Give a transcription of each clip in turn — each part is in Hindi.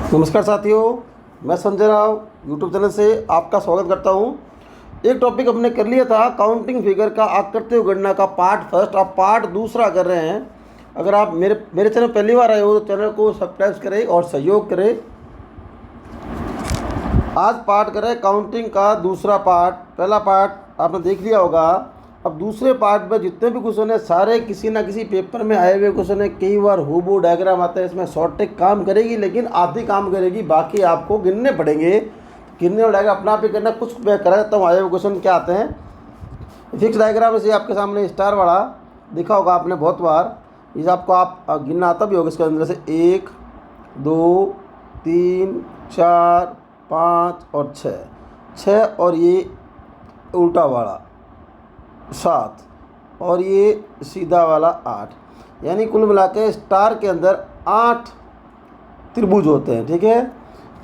नमस्कार साथियों, मैं संजय राव यूट्यूब चैनल से आपका स्वागत करता हूं। एक टॉपिक हमने कर लिया था काउंटिंग फिगर का आकृति गणना का पार्ट फर्स्ट, आप पार्ट दूसरा कर रहे हैं। अगर आप मेरे चैनल पहली बार आए हो तो चैनल को सब्सक्राइब करें और सहयोग करें। आज पार्ट करें काउंटिंग का दूसरा पार्ट। पहला पार्ट आपने देख लिया होगा। अब दूसरे पार्ट में जितने भी क्वेश्चन है सारे किसी ना किसी पेपर में आए हुए क्वेश्चन है। कई बार हूबहू डायग्राम आता है, इसमें शॉर्ट ट्रिक काम करेगी लेकिन आधी काम करेगी, बाकी आपको गिनने पड़ेंगे। गिनने और डायग्राम अपना आप ही करना। कुछ मैं करा देता हूँ आए हुए क्वेश्चन क्या आते हैं। फिक्स डायग्राम से आपके सामने स्टार वाला दिखा होगा आपने बहुत बार। इसे आपको आप गिनना आता भी होगा। इसके अंदर से 1 2 3 4 5 और 6 और ये उल्टा वाला 7 और ये सीधा वाला 8, यानी कुल मिला के स्टार के अंदर 8 त्रिभुज होते हैं। ठीक है,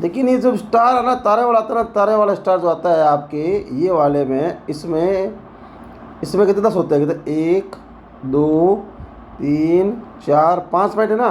लेकिन ये जो स्टार है ना, तारे वाला आता है ना, तारे वाला स्टार जो आता है आपके ये वाले में, इसमें कितने 10 होते हैं? कितने? 1 2 3 4 5 पॉइंट है ना।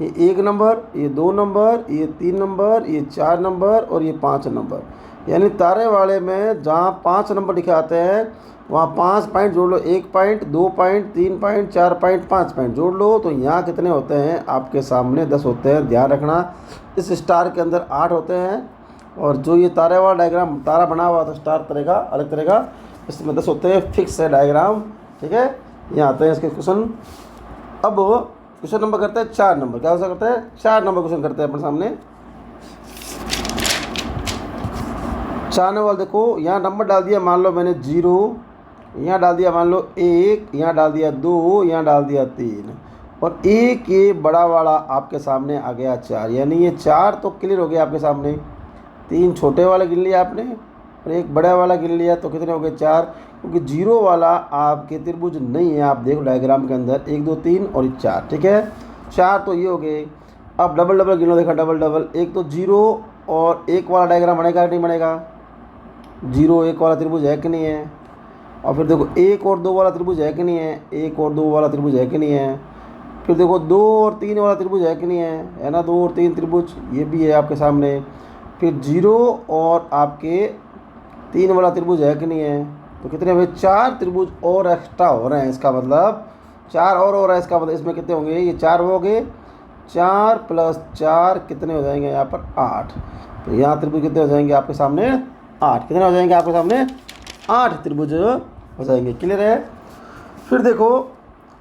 ये 1 नंबर, ये 2 नंबर, ये 3 नंबर, ये 4 नंबर और ये 5 नंबर। यानी तारे वाले में जहाँ 5 नंबर लिखे आते हैं वहाँ 5 पॉइंट जोड़ लो। 1 point, 2 point, 3 point, 4 point, 5 point जोड़ लो तो यहाँ कितने होते हैं? आपके सामने 10 होते हैं। ध्यान रखना, इस स्टार के अंदर 8 होते हैं और जो ये तारे वाला डायग्राम तारा बना हुआ तो स्टार तरह का अलग तरह का, इसमें 10 होते हैं। फिक्स है डायग्राम। ठीक है, यहाँ आते हैं इसके क्वेश्चन। अब क्वेश्चन नंबर करते हैं 4 नंबर। क्या करते हैं? 4 नंबर क्वेश्चन करते हैं अपने सामने। 4 नंबर देखो, यहाँ नंबर डाल दिया, मान लो मैंने 0, यहाँ डाल दिया मान लो 1, यहाँ डाल दिया 2, यहाँ डाल दिया 3 और एक ये बड़ा वाला आपके सामने आ गया 4। यानी ये 4 तो क्लियर हो गया आपके सामने। 3 छोटे वाले गिन लिया आपने और एक बड़ा वाला गिन लिया तो कितने हो गए? 4। क्योंकि 0 वाला आपके त्रिभुज नहीं है। आप देखो डायग्राम के अंदर 1 2 3 और 4। ठीक है, 4 तो ये हो गए। अब डबल डबल गिनो, देखा डबल डबल। एक तो 0 और 1 वाला डायग्राम बनेगा नहीं बनेगा? 0 1 वाला त्रिभुज है कि नहीं है? और फिर देखो 1 और 2 वाला त्रिभुज है कि नहीं है? 1 और 2 वाला त्रिभुज है कि नहीं है? फिर देखो 2 और 3 वाला त्रिभुज है कि नहीं है ना? 2 और 3 त्रिभुज ये भी है आपके सामने। फिर 0 और आपके 3 वाला त्रिभुज है कि नहीं है? तो कितने हुए? 4 त्रिभुज और एक्स्ट्रा हो रहे हैं। इसका मतलब 4 और हो रहा है। इसका मतलब इसमें कितने होंगे? ये 4 हो गए। 4 + 4 कितने हो जाएंगे यहाँ पर? 8। तो यहाँ त्रिभुज कितने हो जाएंगे आपके सामने? 8। कितने हो जाएंगे आपके सामने? 8 त्रिभुज हो जाएंगे। क्लियर है? फिर देखो,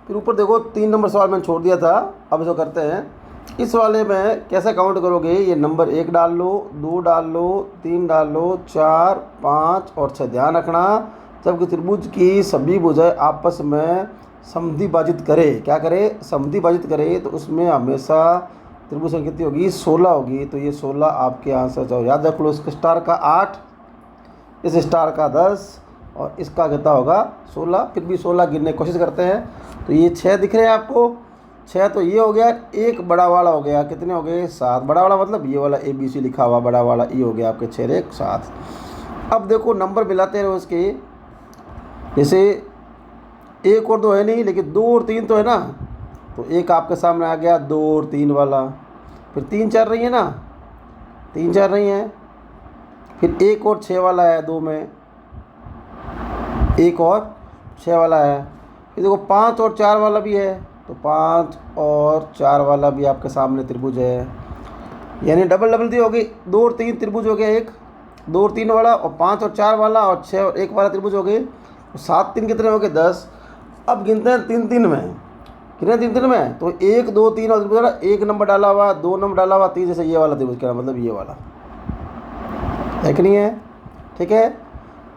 फिर ऊपर देखो 3 नंबर सवाल मैंने छोड़ दिया था। अब इसको करते हैं। इस वाले में कैसे काउंट करोगे? ये नंबर 1 डाल लो, 2 डाल लो, 3 डाल लो, 4 5 और 6। ध्यान रखना, जबकि त्रिभुज की सभी भुजाएं आपस में समद्विभाजित करे। क्या करे? समद्विभाजित करे तो उसमें हमेशा त्रिभुज संख्या कितनी होगी? 16 होगी। तो ये 16 आपके आंसर जाओ। याद रख लो, इसके स्टार का 8, इस स्टार का 10 और इसका कितना होगा? 16। फिर भी 16 गिनने की कोशिश करते हैं। तो ये 6 दिख रहे हैं आपको? 6 तो ये हो गया। एक बड़ा वाला हो गया, कितने हो गए? 7। बड़ा वाला मतलब ये वाला ABC लिखा हुआ बड़ा वाला, ये हो गया आपके 6 1 7। अब देखो नंबर मिलाते रहो इसके। जैसे 1 और 2 है नहीं, लेकिन 2 और 3 तो है ना। तो एक आपके सामने आ गया 2 और 3 वाला। फिर 3 4 रही है ना, 3 4 रही है। फिर 1 और 6 वाला है, 2 में 1 और 6 वाला है। फिर देखो 5 और 4 वाला भी है। तो 5 और 4 वाला भी आपके सामने त्रिभुज है। यानी डबल डबल दी हो गई। 2 और 3 त्रिभुज हो गया। एक 2 और 3 वाला और 5 और 4 वाला और 6 और 1 वाला त्रिभुज हो गए। तो 7 3 कितने हो गए? 10। अब गिनते हैं 3 3 में। कितने 3 3 में? तो 1 2 3 और त्रिभुज, 1 नंबर डाला हुआ, 2 नंबर डाला हुआ, 3। जैसे ये वाला त्रिभुज का मतलब ये वाला है कि नहीं है? ठीक है।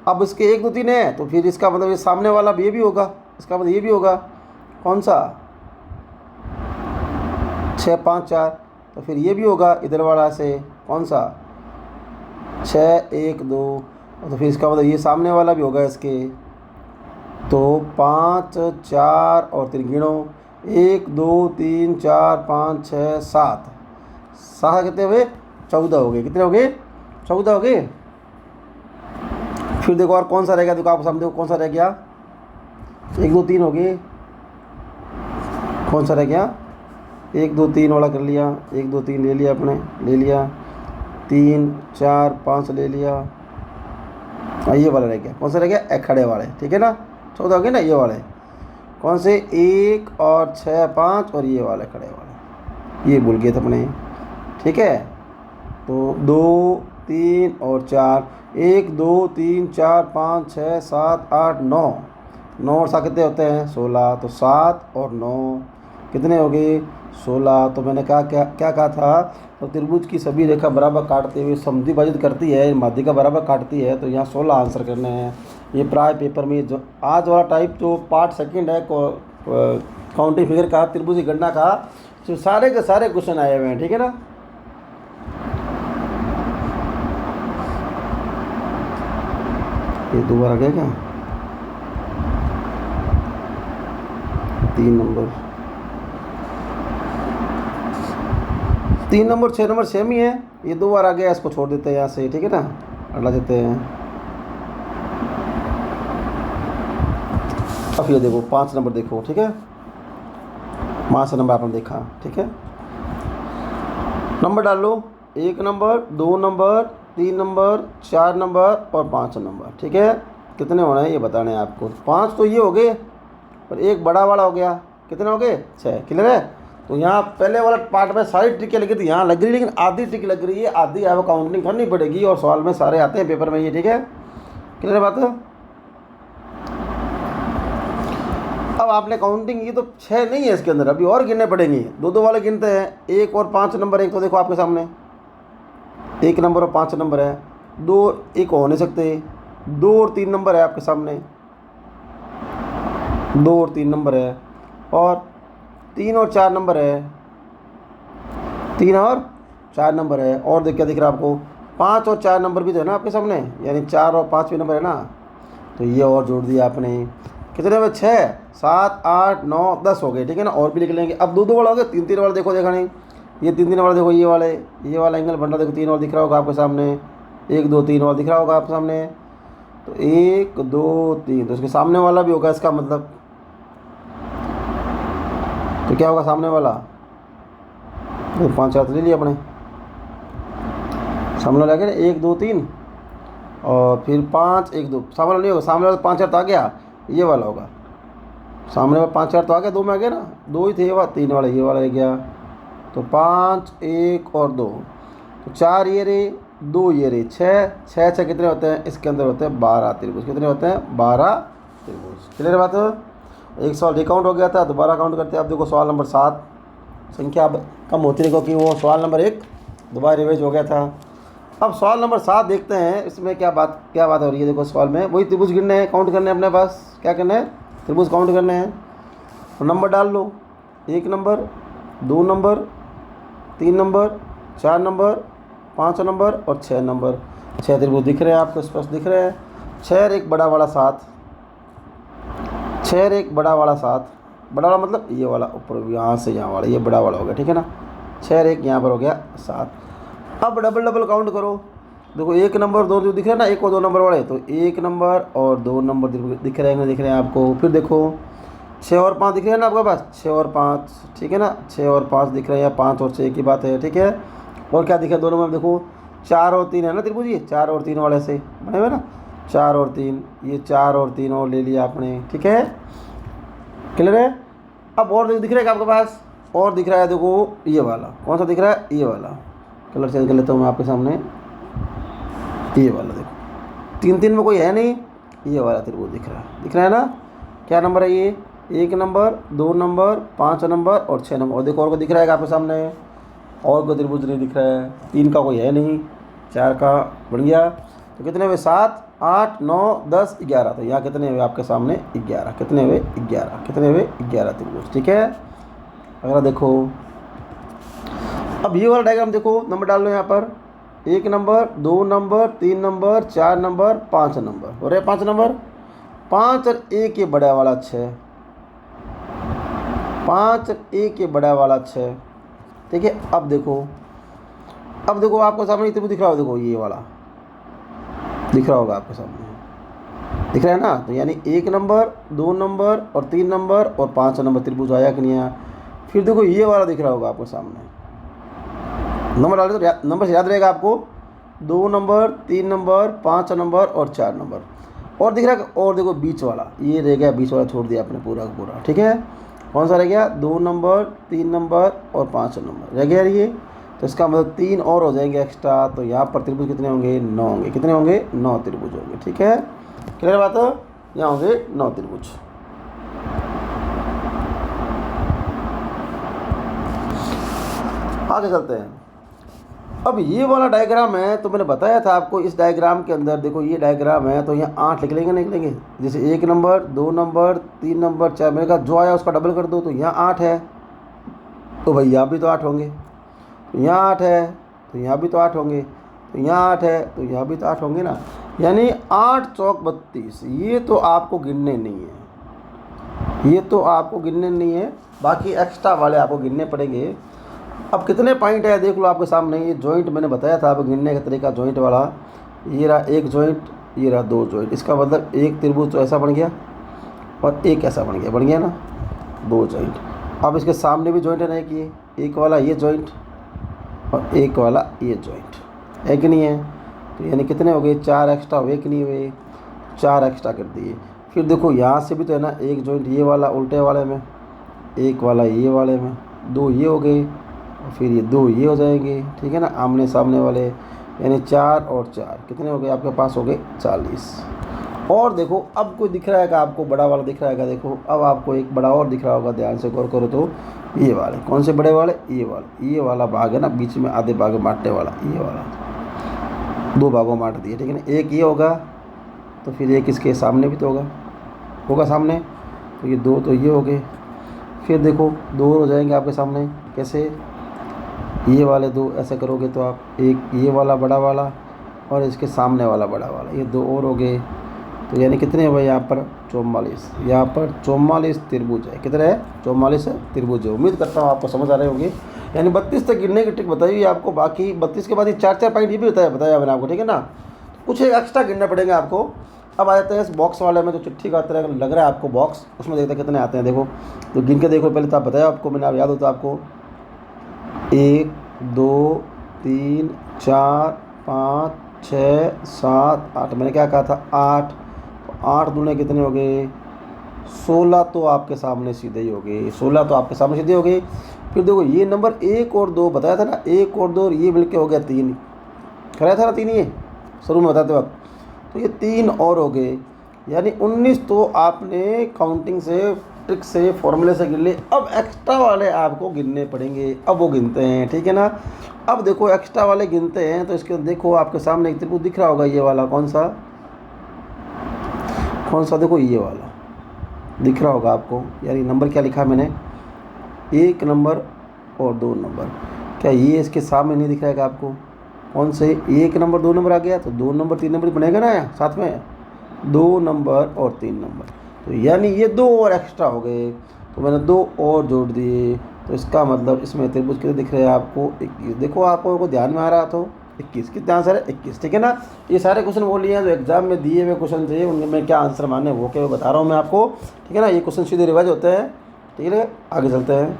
अब इसके 1 2 3 है तो फिर इसका मतलब ये सामने वाला भी ये भी होगा। इसका मतलब ये भी होगा। कौन सा? 6 5 4। तो फिर ये भी होगा इधर वाला से। कौन सा? 6 1 2। तो फिर इसका मतलब ये सामने वाला भी होगा इसके। तो 5 4 और 3 गिनो। 1 2 3 4 5 6 7। 7 कितने हुए? 14 हो गए। कितने हो गए? 14 हो गए। फिर देखो और कौन सा रह गया? देखो आप समझो कौन सा रह गया? 1 2 3 हो गए। कौन सा रह गया? 1 2 3 वाला कर लिया, 1 2 3 ले लिया आपने, ले लिया, 3 4 5 ले लिया। ये वाला रह गया, कौन सा रह गया? एक खड़े वाले, ठीक है ना, 14 हो गए ना ये वाले। कौन से? 1 और 6 5 और ये वाले खड़े वाले, ये भूल गए थे अपने, ठीक है। तो 2 3 और 4, 1 2 3 4 5 6 7 8 9, 9 और 7 कितने होते हैं? 16। तो 7 और 9 कितने हो गए? 16। तो मैंने कहा क्या क्या कहा था? तो त्रिभुज की सभी रेखा बराबर काटते हुए समद्विभाजित करती है, माध्यिका बराबर काटती है। तो यहाँ 16 आंसर करने हैं। ये प्राय पेपर में जो आज वाला टाइप जो पार्ट सेकंड है काउंटिंग फिगर का, त्रिभुज की गणना का, तो सारे के सारे क्वेश्चन आए हुए हैं, ठीक है ना। ये दोबारा गया क्या? 3 नंबर 6 नंबर सेम ही है, ये 2 बार आ गया, इसको छोड़ देते हैं यहाँ से, ठीक है ना, हटा देते हैं। अब ये देखो 5 नंबर देखो, ठीक है, 5 नंबर आपने देखा, ठीक है। नंबर डाल लो, 1 नंबर 2 नंबर 3 नंबर 4 नंबर और 5 नंबर, ठीक है। कितने होना है ये बताने हैं आपको। 5 तो ये हो गए और एक बड़ा वाला हो गया, कितने हो गए? 6। क्लियर है। तो यहाँ पहले वाला पार्ट में सारी ट्रिकें लगी थी, यहाँ लग रही, लेकिन आधी ट्रिक लग रही है, आधी आपको काउंटिंग करनी पड़ेगी, और सवाल में सारे आते हैं पेपर में ये, ठीक है। क्लियर है बात? अब आपने काउंटिंग, ये तो 6 नहीं है इसके अंदर, अभी और गिनने पड़ेंगे, 2 वाले गिनते हैं। 1 और 5 नंबर, एक तो देखो आपके सामने 1 नंबर और 5 नंबर है, 2 1 हो नहीं सकते, 2 और 3 नंबर है आपके सामने, 2 और 3 नंबर है, और 3 और 4 नंबर है, 3 और 4 नंबर है। और देख क्या दिख रहा है आपको? 5 और 4 नंबर भी तो है ना आपके सामने, यानी 4 और 5 भी नंबर है ना। तो ये और जोड़ दिया आपने, कितने हुए? 6 7 8 9 10 हो गए, ठीक है ना। और भी लिख लेंगे। अब 2 वाला हो गया, 3 वाला देखो, देखा नहीं? ये 3 वाला देखो, ये वाला एंगल बन रहा देखो, 3 और दिख रहा होगा आपके सामने, 1 2 3 और दिख रहा होगा आपके सामने। तो 1 2 3, तो उसके सामने वाला भी होगा, इसका मतलब तो क्या होगा सामने वाला? 5 4 ले लिया अपने, सामने वाला क्या? 1 2 3 और फिर 5 1 2, सामने वाला नहीं होगा, सामने वाला 5 4 तो आ गया, ये वाला होगा। सामने वाला 5 4 तो आ गया, 2 में आ गया ना, 2 ही थे, ये वाला 3 वाला, ये वाला रह गया। तो 5 1 और 2, तो 4 ये रहे, 2 ये रहे, 6 6 कितने होते हैं? इसके अंदर होते हैं 12 त्रिभुज। कितने होते हैं? 12 त्रिभुज। क्लियर बात है? एक सवाल रिकाउंट हो गया था, दोबारा काउंट करते हैं। अब देखो सवाल नंबर 7, संख्या अब कम होती रही क्योंकि वो सवाल नंबर 1 दोबारा रिवाइज हो गया था। अब सवाल नंबर 7 देखते हैं, इसमें क्या बात हो रही है। देखो सवाल में वही त्रिभुज गिनने हैं, काउंट करने हैं, अपने पास क्या करना है? त्रिभुज काउंट करने हैं। तो नंबर डाल लो, 1 number 2 number 3 number 4 number 5 number और 6 नंबर। 6 त्रिभुज दिख रहे हैं आपको, स्पष्ट दिख रहे हैं। 6 और 1 बड़ा वाला 7, 6 और 1 बड़ा वाला 7, बड़ा वाला मतलब ये वाला ऊपर यहाँ से यहाँ वाला, ये बड़ा वाला हो गया, ठीक है ना। 6 और 1 यहाँ पर हो गया 7। अब डबल काउंट करो। देखो 1 नंबर 2 जो दिख रहे हैं ना, 1 और 2 नंबर वाले, तो 1 नंबर और 2 नंबर दिख रहे हैं आपको। फिर देखो 6 और 5 दिख रहे हैं ना आपके पास, 6 और 5, ठीक है ना, 6 और 5 दिख रहे हैं, 5 और 6 की बात है, ठीक है। और क्या दिखा दोनों में? देखो 4 और 3 है ना त्रिभुज, ये 4 और 3 वाले से बने हुए ना, 4 और 3, ये 4 और 3 और ले लिया आपने, ठीक है। क्लियर है? अब और दिख रहा है आपके पास, और दिख रहा है, देखो ये वाला, कौन सा दिख रहा है? ये वाला। कलर चेंज कर लेता हूँ मैं आपके सामने, ये वाला देखो, 3 में कोई है नहीं, ये वाला त्रिभुज दिख रहा है ना। क्या नंबर है ये? 1 नंबर 2 नंबर 5 नंबर और 6 नंबर। और देखो और को दिख रहा है आपके सामने, और कोई त्रिभुज नहीं दिख रहा है, 3 का कोई है नहीं, 4 का बन गया। तो कितने हुए? 7 8 9 10 11। तो यहाँ कितने हुए आपके सामने? 11। कितने हुए? 11। कितने हुए? 11 त्रिभुज, ठीक है। अगर देखो अब ये वाला डायग्राम देखो, नंबर डाल लो यहाँ पर, 1 number 2 number 3 number 4 number 5 number हो रहे 5 नंबर, 5 और 1 ये बड़ा वाला 6, 5 और 1 ये बड़ा वाला 6, ठीक है। अब देखो आपको सामने त्रिभुज दिख रहा हो, देखो ये वाला दिख रहा होगा आपके सामने, दिख रहा है ना। तो यानी 1 नंबर 2 नंबर और 3 नंबर और 5 नंबर त्रिभुज आया कि नहीं आया। फिर देखो ये वाला दिख रहा होगा आपको सामने, नंबर डाले तो नंबर से याद रहेगा आपको, 2 नंबर, 3 नंबर, 5 नंबर और 4 नंबर। और दिख रहा है, और देखो बीच वाला, ये रह गया बीच वाला, छोड़ दिया आपने पूरा का पूरा, ठीक है। कौन सा रह गया, 2 नंबर, 3 नंबर और 5 नंबर रह गया ये। तो इसका मतलब 3 और हो जाएंगे एक्स्ट्रा, तो यहाँ पर त्रिभुज कितने होंगे, 9 होंगे। कितने होंगे, 9 त्रिभुज होंगे, ठीक है। क्लियर बात है, यहाँ होंगे 9 त्रिभुज। आगे चलते हैं। अब ये वाला डायग्राम है, तो मैंने बताया था आपको, इस डायग्राम के अंदर देखो ये डायग्राम है, तो यहाँ 8 लिख लेंगे, निकलेंगे। जैसे 1 नंबर, 2 नंबर, 3 नंबर, 4, मैंने कहा जो आया उसका डबल कर दो, तो यहाँ 8 है, तो भाई यहाँ भी तो 8 होंगे। तो यहाँ 8 है, तो यहाँ भी तो 8 होंगे। तो यहाँ 8 है, तो यहाँ भी तो 8 होंगे ना। यानी 8 चौक 32। ये तो आपको गिनने नहीं है, ये तो आपको गिनने नहीं है, बाकी एक्स्ट्रा वाले आपको गिनने पड़ेंगे। अब कितने पॉइंट है देख लो आपके सामने, ये जॉइंट मैंने बताया था आपको गिनने का तरीका जॉइंट वाला। ये रहा 1 जॉइंट, ये रहा 2 जॉइंट। इसका मतलब एक त्रिभुज तो ऐसा बन गया और एक ऐसा बन गया ना, 2 जॉइंट। अब इसके सामने भी जॉइंट है नहीं किए, एक वाला ये जॉइंट और एक वाला ये जॉइंट है कि नहीं है। तो यानी कितने हो गए, 4 एक्स्ट्रा हुए कि नहीं हुए, 4 एक्स्ट्रा कर दिए। फिर देखो यहाँ से भी तो है ना, एक जॉइंट ये वाला उल्टे वाले में, एक वाला ये वाले में, 2 ये हो गए और फिर ये 2 ये हो जाएंगे, ठीक है ना, आमने सामने वाले। यानी 4 और 4 कितने हो गए आपके पास, हो गए 40। और देखो अब कोई दिख रहा है का आपको, बड़ा वाला दिख रहा है का, देखो अब आपको एक बड़ा और दिख रहा होगा, ध्यान से गौर करो तो। ये वाले कौन से बड़े वाले, ये वाला भाग है ना, बीच में आधे भाग में बांटने वाला, ये वाला 2 भागों में बांट दिए, ठीक है ना। एक ये होगा, तो फिर एक इसके सामने भी तो होगा सामने, तो ये 2 तो ये हो गए। फिर देखो 2 हो जाएंगे आपके सामने, कैसे, ये वाले 2 ऐसे करोगे तो आप, एक ये वाला बड़ा वाला और इसके सामने वाला बड़ा वाला, ये 2 और हो गए। तो यानी कितने हुए यहाँ पर, 44। यहाँ पर 44 त्रिभुज है। कितने है, 44 त्रिभुज है। उम्मीद करता हूँ आपको समझ आ रहे होंगे। यानी 32 तक गिनने की ट्रिक बताई हुई आपको, बाकी 32 के बाद ये 4 पॉइंट ये भी बताया मैंने आपको, ठीक है ना। कुछ एक एक्स्ट्रा गिनना पड़ेगा आपको। अब आ जाते हैं इस बॉक्स वाले में, जो चिट्ठी का तरह लग रहा है आपको बॉक्स, उसमें देखते हैं कितने आते हैं। देखो तो गिन के देखो, पहले तो आप बताया आपको मैंने, याद होता आपको, 1 2 3 4 5 6 7 8। मैंने क्या कहा था, 8। 8 दूने कितने हो गए, 16 तो आपके सामने सीधे ही हो गए, 16 तो आपके सामने सीधे हो गए। फिर देखो ये नंबर 1 और 2 बताया था ना, 1 और 2 ये मिलके हो गया 3, कराया था ना 3, ये शुरू में बताते वक्त। तो ये 3 और हो गए, यानी 19 तो आपने काउंटिंग से, ट्रिक से, फॉर्मूले से गिन ले। अब एक्स्ट्रा वाले आपको गिनने पड़ेंगे, अब वो गिनते हैं, ठीक है ना। अब देखो एक्स्ट्रा वाले गिनते हैं, तो इसके देखो आपके सामने एक त्रिभुज दिख रहा होगा, ये वाला कौन सा, देखो ये वाला दिख रहा होगा आपको। यानी नंबर क्या लिखा मैंने, 1 नंबर और 2 नंबर। क्या ये इसके सामने नहीं दिख रहा है आपको, कौन से, 1 नंबर 2 नंबर आ गया, तो 2 नंबर 3 नंबर बनेगा ना साथ में, 2 नंबर और 3 नंबर। तो यानी ये 2 और एक्स्ट्रा हो गए, तो मैंने 2 और जोड़ दिए। तो इसका मतलब इसमें त्रिभुज कितने दिख रहे हैं आपको, 21। देखो आपको ध्यान में आ रहा तो 21, कितने आंसर है, 21, ठीक है ना। ये सारे क्वेश्चन वो लिए हैं जो एग्जाम में दिए हुए क्वेश्चन थे, उनमें क्या आंसर माने वो क्या बता रहा हूँ मैं आपको, ठीक है ना। ये क्वेश्चन सीधे रिवाइज होते हैं, ठीक है। आगे चलते हैं।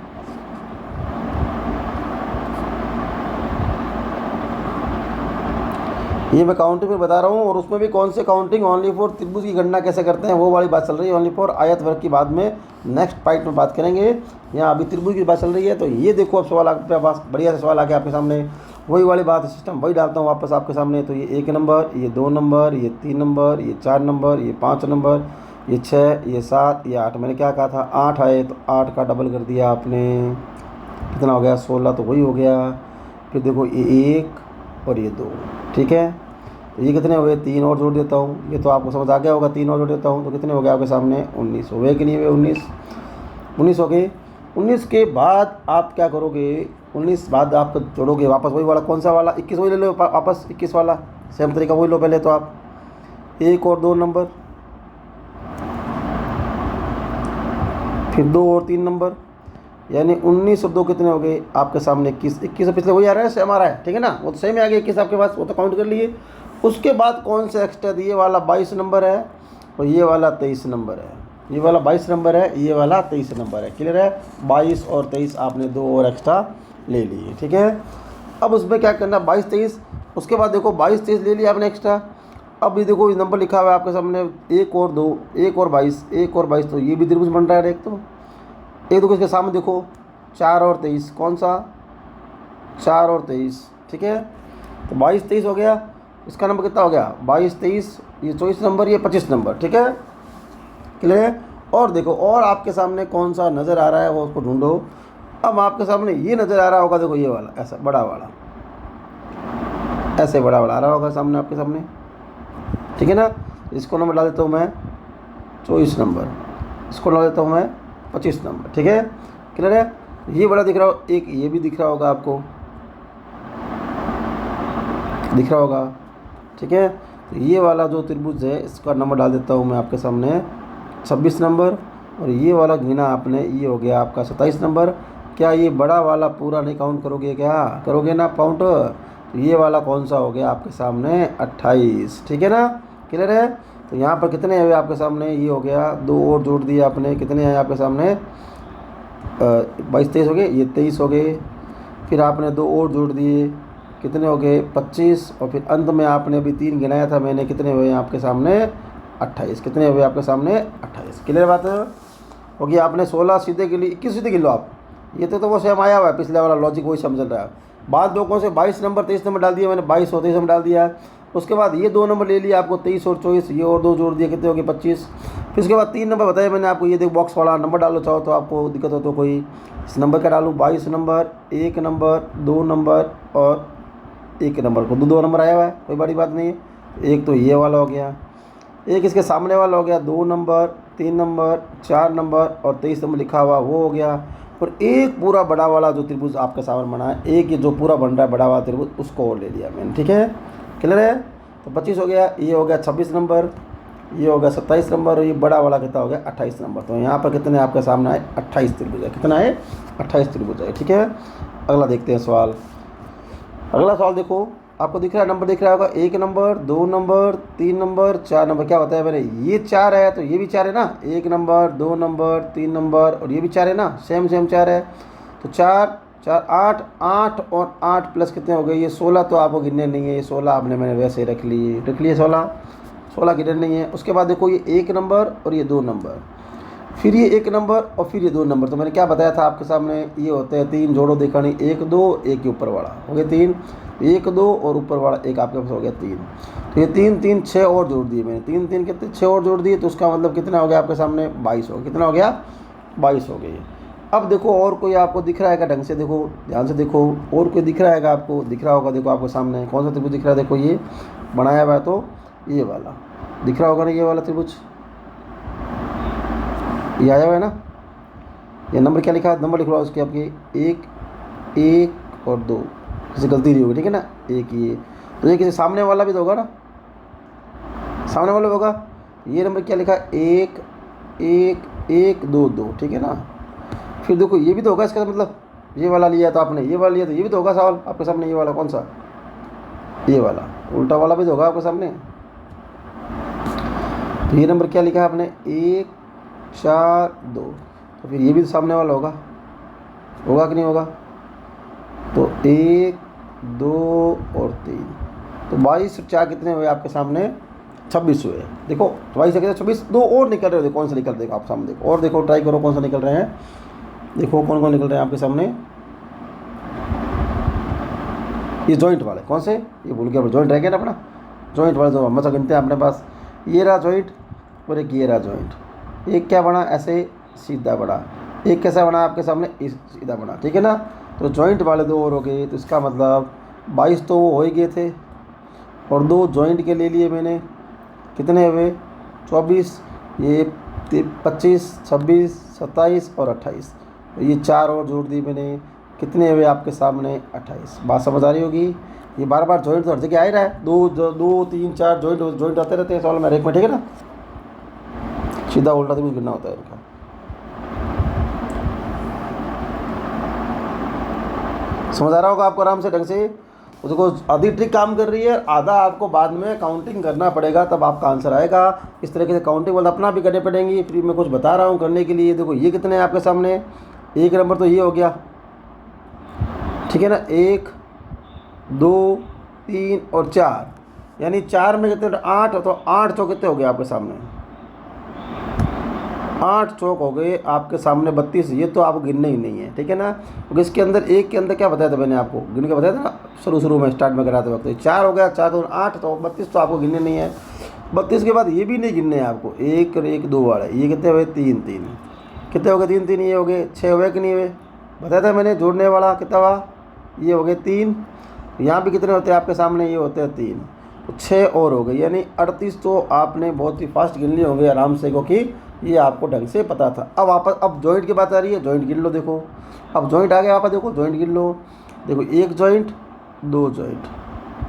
ये मैं काउंटिंग में बता रहा हूँ, और उसमें भी कौन से काउंटिंग, ओनली फॉर त्रिभुज की गणना कैसे करते हैं वो वाली बात चल रही है। ओनली फॉर आयत वर्ग की बाद में नेक्स्ट पार्ट में बात करेंगे, यहाँ अभी त्रिभुज की बात चल रही है। तो ये देखो अब सवाल आपके पास, बढ़िया से सवाल आ गया आपके सामने, वही वाली बात, सिस्टम वही डालता हूँ वापस आपके सामने। तो ये 1 नंबर, ये 2 नंबर, ये 3 नंबर, ये 4 नंबर, ये 5 नंबर, ये 6, ये 7, ये 8। मैंने क्या कहा था, 8 आए तो 8 का डबल कर दिया आपने, कितना हो गया, 16, तो वही हो गया। फिर देखो ये 1 और ये 2, ठीक है। तो ये कितने हो गए, 3 और जोड़ देता हूँ, ये तो आपको समझ आ गया होगा, 3 और जोड़ देता हूँ तो कितने हो गए आपके सामने, 19 हो गए कि नहीं हुए, 19 हो गए। 19 के बाद आप क्या करोगे, 19 बाद आप जोड़ोगे वापस वही वाला, कौन सा वाला, 21 वही ले लो वापस, 21 वाला सेम तरीका वही लो। पहले तो आप 1 और 2 नंबर, फिर 2 और 3 नंबर, यानी 19 और 2 कितने हो गए आपके सामने, 21। 21 से पिछले वही आ रहा है, सेम आ रहा है, ठीक है ना, वो तो सेम आ गया 21 आपके पास, वो तो काउंट कर लिए। उसके बाद कौन से एक्स्ट्रा, ये वाला 22 नंबर है और ये वाला 23 नंबर है, ये वाला 22 नंबर है, ये वाला 23 नंबर है। क्लियर है? 22 और 23 आपने 2 और एक्स्ट्रा ले लिए। ठीक है, अब उसमें क्या करना, 22 23, उसके बाद देखो 22 23 ले लिया आपने एक्स्ट्रा। अब ये देखो ये नंबर लिखा हुआ है आपके सामने 1 और 2, 1 और 22, 1 और 22, तो ये भी त्रिभुज बन रहा है एक। तो एक देखो इसके सामने देखो 4 और 23, कौन सा? 4 और 23। ठीक है, तो 22 23 हो गया। इसका नंबर कितना हो गया? 22 23, ये 24 नंबर, ये 25 नंबर। ठीक है, क्लियर है? और देखो और आपके सामने कौन सा नज़र आ रहा है वो उसको ढूंढो। अब आपके सामने ये नज़र आ रहा होगा, देखो ये वाला, ऐसा बड़ा वाला, ऐसे बड़ा वाला आ रहा होगा सामने आपके सामने। ठीक है ना, इसको नंबर डाल देता हूँ मैं 24 नंबर, इसको डाल देता हूँ मैं 25 नंबर। ठीक है, क्लियर है? ये बड़ा दिख रहा हो, एक ये भी दिख रहा होगा आपको, दिख रहा होगा। ठीक है, तो ये वाला जो त्रिभुज है इसका नंबर डाल देता हूँ मैं आपके सामने 26 नंबर। और ये वाला गिना आपने, ये हो गया आपका 27 नंबर। क्या ये बड़ा वाला पूरा नहीं काउंट करोगे? क्या करोगे ना काउंट? तो ये वाला कौन सा हो गया आपके सामने? 28। ठीक है ना, क्लियर है? तो यहाँ पर कितने हुए आपके सामने? ये हो गया, 2 और जोड़ दिए आपने, कितने हैं आपके सामने? 22 23 हो गए, ये 23 हो गए। फिर आपने 2 और जोड़ दिए, कितने हो गए? 25। और फिर अंत में आपने अभी 3 गिनाया था मैंने, कितने हुए आपके सामने? 28। कितने हुए आपके सामने? 28। क्लियर बात हो गई? आपने 16 सीधे के लिए 21 सीधे गिन लो आप। ये तो वो सेम आया हुआ है, पिछले वाला लॉजिक वही समझ रहा है। बाद लोगों से 22 नंबर 23 नंबर डाल दिया मैंने, 22 और 23 नंबर डाल दिया। उसके बाद ये 2 नंबर ले लिया आपको 23 और 24, ये और 2 जोड़ दिए, कितने हो गए? 25। फिर उसके बाद 3 नंबर बताया मैंने आपको, ये देखो बॉक्स वाला नंबर डालो चाहो तो, आपको दिक्कत हो तो कोई इस नंबर का डालूँ 22 नंबर, 1 नंबर, 2 नंबर और 1 नंबर को 2 नंबर आया हुआ है, कोई बड़ी बात नहीं है। एक तो ये वाला हो गया, एक इसके सामने वाला हो गया 2 नंबर, 3 नंबर, 4 नंबर और 23 नंबर लिखा हुआ वो हो गया। और एक पूरा बड़ा वाला जो त्रिभुज आपके सामने बना है, एक ये जो पूरा बन रहा है बड़ा वाला त्रिभुज, उसको और ले लिया मैंने। ठीक है, क्लियर है? तो 25 हो गया, ये हो गया 26 नंबर, ये हो गया 27 नंबर और ये बड़ा वाला कितना हो गया? 28 नंबर। तो यहाँ पर कितने आपके सामने आए? 28 त्रिभुज है। कितना है? 28 त्रिभुज है। ठीक है, अगला देखते हैं सवाल। अगला सवाल देखो, आपको दिख रहा है नंबर, दिख रहा होगा 1 नंबर, 2 नंबर, 3 नंबर, 4 नंबर। क्या बताया मैंने? ये 4 है तो ये भी 4 है ना, 1 नंबर, 2 नंबर, 3 नंबर और ये भी 4 है ना, सेम 4 है। तो 4 4 8 8 और 8 प्लस कितने हो गए? ये 16। तो आपको गिनने नहीं है, ये 16 आपने मैंने वैसे रख लिए 16 गिनने नहीं है। उसके बाद देखो ये 1 नंबर और ये 2 नंबर, फिर ये 1 नंबर और फिर ये 2 नंबर। तो मैंने क्या बताया था आपके सामने? ये होते हैं 3 जोड़ो देखा नहीं, 1 2 1 के ऊपर वाला हो गया 3, 1 2 और ऊपर वाला 1 आपके पास हो गया 3। तो ये 3 3 6 और जोड़ दिए मैंने, 3 3 कितने 6 और जोड़ दिए, तो उसका मतलब कितना हो गया आपके सामने? 22 हो गया। कितना हो गया? 22 हो गई। अब देखो और कोई आपको दिख रहा है क्या? ढंग से देखो, ध्यान से देखो, और कोई दिख रहा है क्या आपको? दिख रहा होगा, देखो आपके सामने कौन सा त्रिभुज दिख रहा है? देखो ये बनाया हुआ है, तो ये वाला दिख रहा होगा ना, ये वाला त्रिभुज, ये आया हुआ है ना। ये नंबर क्या लिखा है? नंबर लिख रहा है उसके आपके 1 1 और 2, किसी गलती नहीं होगी। ठीक है ना, एक ये, तो ये किसी सामने वाला भी तो होगा ना, सामने वाला होगा। ये नंबर क्या लिखा है? 1 1 1 2 2। ठीक है ना, फिर देखो ये भी तो होगा, इसका मतलब ये वाला लिया तो आपने, ये वाला लिया तो ये भी तो होगा सवाल आपके सामने। ये वाला कौन सा? ये वाला उल्टा वाला भी तो होगा आपके सामने। तो ये नंबर क्या लिखा है आपने? 1 4 2। तो फिर ये भी तो सामने वाला होगा कि नहीं होगा? तो 1 2 और 3, तो 22 और 4 कितने हुए आपके सामने? 26 हुए। देखो 22 से 26, 2 और निकल रहे हो, कौन सा निकल रहे हो आप सामने? देखो और देखो, ट्राई करो कौन सा निकल रहे हैं। देखो कौन कौन निकल रहे हैं आपके सामने। ये जॉइंट वाले कौन से? ये भूल गया, जॉइंट रह गया ना अपना, जॉइंट वाले जो हम गिनते हैं अपने पास। ये रहा जॉइंट और एक ये रहा जॉइंट। एक क्या बना? ऐसे सीधा बना, एक कैसा बना आपके सामने? सीधा बना। ठीक है ना, तो जॉइंट वाले 2 और हो गए, तो इसका मतलब 22 तो वो हो ही गए थे और 2 जॉइंट के ले लिए मैंने, कितने हुए? 24, ये 25 26 27 और 28। तो ये 4 और जोड़ दिए मैंने, कितने हुए आपके सामने? 28। बात समझ आ रही होगी? ये बार बार जॉइंट तो हर जगह आ ही रहा है, 2 3 4 जॉइंट आते रहते हैं सवाल में एक में। ठीक है ना, सीधा उल्टा तो कुछ गिनना होता है इनका। समझ आ रहा होगा आपको आराम से ढंग से? तो देखो आधी ट्रिक काम कर रही है, आधा आपको बाद में काउंटिंग करना पड़ेगा, तब आपका आंसर आएगा। इस तरीके से काउंटिंग वाला अपना भी करने पड़ेंगी, फिर मैं कुछ बता रहा हूँ करने के लिए। देखो ये कितने हैं आपके सामने, 1 नंबर तो ये हो गया, ठीक है ना, 1 2 3 और 4, यानी 4 में कितने 8, तो 8 चौक कितने हो गए आपके सामने, 8 चौक हो गए आपके सामने 32। ये तो आपको गिनने ही नहीं है, ठीक है ना, क्योंकि इसके अंदर एक के अंदर क्या बताया था मैंने आपको, गिन के बताया था ना शुरू में स्टार्ट में कराते वक्त। 4 हो गया, 4 2 8, तो 32 तो आपको गिनने नहीं है। 32 के बाद ये भी नहीं गिनने हैं आपको, 1 और 1 2 वाले, ये कितने हुए 3 3, कितने हो गए 3 3, ये हो गए 6 हुए कि नहीं हुए, बताया था मैंने जोड़ने वाला कितना हुआ, ये हो गए 3। यहाँ भी कितने होते हैं आपके सामने, ये होते हैं 3, तो 6 और हो गए, यानी 38 तो आपने बहुत ही फास्ट गिन लिए होंगे आराम से, क्योंकि ये आपको ढंग से पता था। अब वापस अब जॉइंट की बात आ रही है, जॉइंट गिन लो। देखो अब जॉइंट आ गया, वापस देखो जॉइंट गिन लो। देखो 1 joint, 2 joint,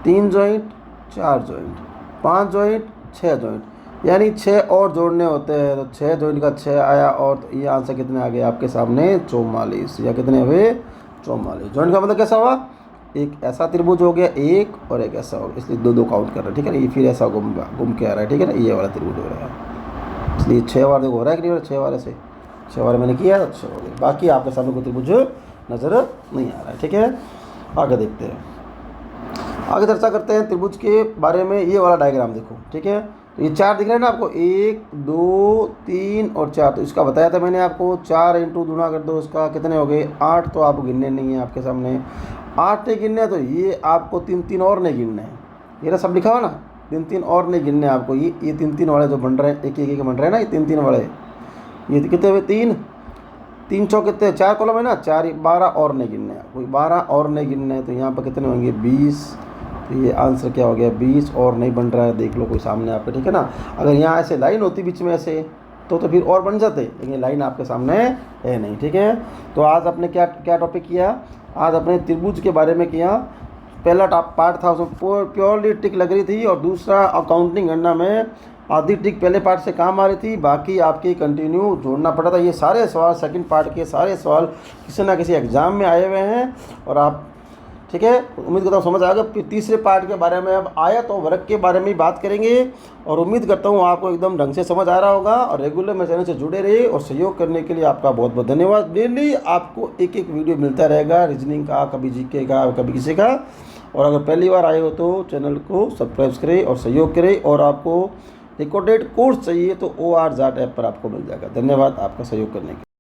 3 joint, 4 joint, 5 joint, 6 joint, यानी 6 और जोड़ने होते हैं। तो 6 जॉइंट का 6 आया, और तो ये आंसर कितने आ गए आपके सामने 44, या कितने हुए 44। जॉइंट का मतलब कैसा हुआ, एक ऐसा त्रिभुज हो गया एक, और एक ऐसा हो गया, इसलिए 2 2 काउंट कर रहा है, ठीक है ना। ये फिर ऐसा घूम के आ रहा है, ठीक है ना, ये वाला त्रिभुज हो रहा है, इसलिए 6 बार देखो हो रहा है कि नहीं हो रहा, 6 बार ऐसे 6 बार मैंने किया, अच्छा हो गया। बाकी आपके सामने कोई त्रिभुज नज़र नहीं आ रहा है, ठीक है। आगे देखते हैं, आगे चर्चा करते हैं त्रिभुज के बारे में। ये वाला डायग्राम देखो, ठीक है, तो ये 4 दिख रहे हैं ना आपको, 1 2 3 और 4, तो इसका बताया था मैंने आपको, 4 इंटू गुणा कर दो इसका, कितने हो गए 8, तो आपको गिनने नहीं है आपके सामने, 8 नहीं गिनने, तो ये आपको 3 3 और नहीं गिनने हैं, ये ना सब लिखा हुआ ना, 3 3 और नहीं गिनने आपको, ये 3 3 वाले जो बन रहे हैं, एक एक बन रहे हैं ना, ये 3 3 वाले, ये कितने हुए 3 3 चौक कितने, 4 कॉलम है ना, 4 12 और नहीं गिनने हैं, कोई 12 और नहीं गिनने हैं, तो यहाँ पर कितने होंगे 20। तो ये आंसर क्या हो गया 20, और नहीं बन रहा है, देख लो कोई सामने आपके, ठीक है ना। अगर यहाँ ऐसे लाइन होती बीच में ऐसे, तो फिर और बन जाते, लेकिन लाइन आपके सामने है नहीं, ठीक है। तो आज आपने क्या क्या टॉपिक किया, आज अपने त्रिभुज के बारे में किया। पहला पार्ट था उसमें प्योरली ट्रिक लग रही थी, और दूसरा अकाउंटिंग गणना में आधी ट्रिक पहले पार्ट से काम आ रही थी, बाकी आपकी कंटिन्यू जोड़ना पड़ा था। ये सारे सवाल सेकंड पार्ट के सारे सवाल किसी ना किसी एग्ज़ाम में आए हुए हैं, और आप, ठीक है, उम्मीद करता हूँ समझ आ गया। फिर तीसरे पार्ट के बारे में अब आया तो वर्ग के बारे में ही बात करेंगे, और उम्मीद करता हूँ आपको एकदम ढंग से समझ आ रहा होगा। और रेगुलर मेरे चैनल से जुड़े रहिए, और सहयोग करने के लिए आपका बहुत बहुत धन्यवाद। डेली आपको एक एक वीडियो मिलता रहेगा, रीजनिंग का, कभी जीके का, कभी किसी का। और अगर पहली बार आए हो तो चैनल को सब्सक्राइब करें और सहयोग करें, और आपको रिकॉर्डेड कोर्स चाहिए तो OR जाट ऐप पर आपको मिल जाएगा। धन्यवाद आपका सहयोग करने के लिए।